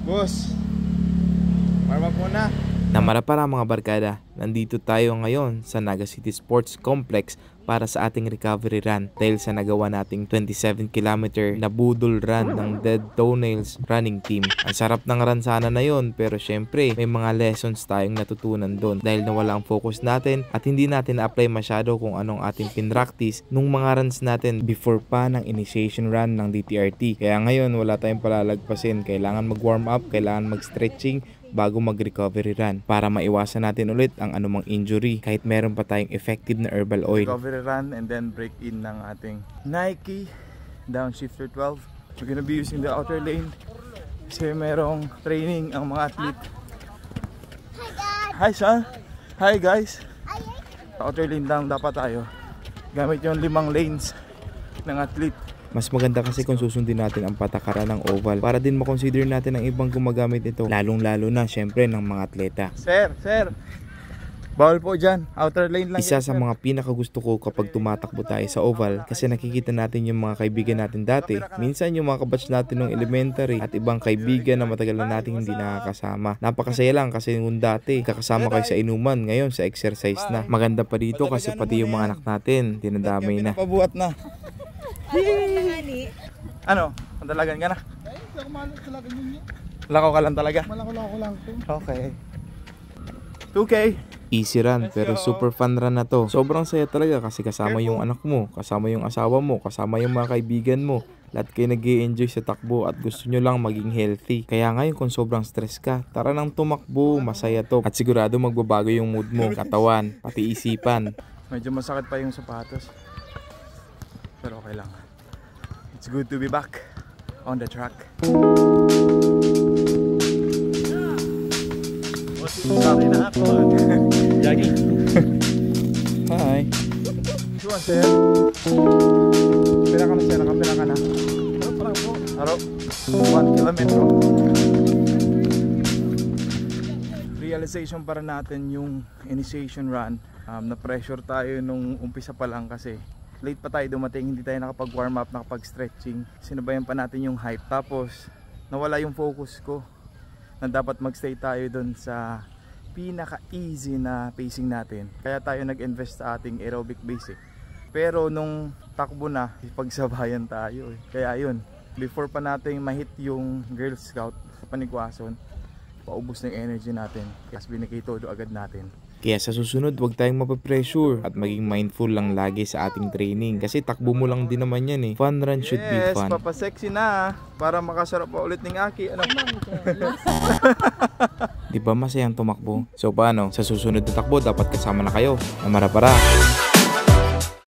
Boss, warm up muna. Namarapara mga barkada, nandito tayo ngayon sa Naga City Sports Complex para sa ating recovery run dahil sa nagawa nating 27km na budol run ng Dead Toenails running team. Ang sarap ng run sana na yon, pero syempre may mga lessons tayong natutunan doon dahil nawala ang focus natin at hindi natin na-apply masyado kung anong ating pinractice nung mga runs natin before pa ng initiation run ng DTRT. Kaya ngayon wala tayong palalagpasin, kailangan mag-warm up, kailangan mag-stretching bago mag-recovery run para maiwasan natin ulit ang anumang injury kahit meron pa tayong effective na herbal oil. Recovery run and then break in ng ating Nike Downshifter 12. We're gonna be using the outer lane kasi merong training ang mga athlete. Hi son! Hi guys! Outer lane lang dapat tayo. Gamit yung 5 lanes ng athlete. Mas maganda kasi kung susundin natin ang patakaran ng oval para din makonsider natin ang ibang gumagamit ito, lalong-lalo na syempre ng mga atleta. Sir! Bawal po dyan. Outer lane lang. Isa sa mga pinakagusto ko kapag tumatakbo tayo sa oval kasi nakikita natin yung mga kaibigan natin dati. Minsan yung mga kabatch natin ng elementary at ibang kaibigan na matagal na natin hindi nakakasama. Napakasaya lang kasi nung dati kakasama kayo sa inuman, ngayon sa exercise na. Maganda pa dito kasi pati yung mga anak natin dinadamay na. Pabuhat na. Ano? Mandalagan ka na? Lakaw ka lang talaga? Malako lang to. Okay. 2K. Easy run pero super fun run na to. Sobrang saya talaga kasi kasama yung anak mo, kasama yung asawa mo, kasama yung mga kaibigan mo. Lahat kayo nag-i-enjoy sa takbo at gusto nyo lang maging healthy. Kaya ngayon kung sobrang stress ka, tara nang tumakbo, masaya to. At sigurado magbabago yung mood mo, katawan, pati isipan. Medyo masakit pa yung sapatos. Pero okay lang. It's good to be back on the track. Sorry na ako. Jackie. Hi. Suwan sir. Pila ka na sir, nakapila ka na. Parang po. Haro. 1 kilometro. Realization para natin yung initiation run. Na-pressure tayo nung umpisa pa lang kasi late pa tayo dumating, hindi tayo nakapag-warm up, nakapag-stretching. Sinabayan pa natin yung hype. Tapos nawala yung focus ko na dapat magstay tayo doon sa pinaka-easy na pacing natin. Kaya tayo nag-invest sa ating aerobic base. Pero nung takbo na, pagsabayan tayo. Kaya yun, before pa natin ma-hit yung Girl Scout sa Panikwason, paubos na yung energy natin. Kaya binikitodo agad natin. Kaya sa susunod, huwag tayong mapapressure at maging mindful lang lagi sa ating training. Kasi takbo mo lang din naman yan eh. Fun run should be fun. Yes, papasexy na para makasarap pa ulit ng Aki. Ano? Di ba masayang tumakbo? So paano? Sa susunod na takbo, dapat kasama na kayo. Namarapara!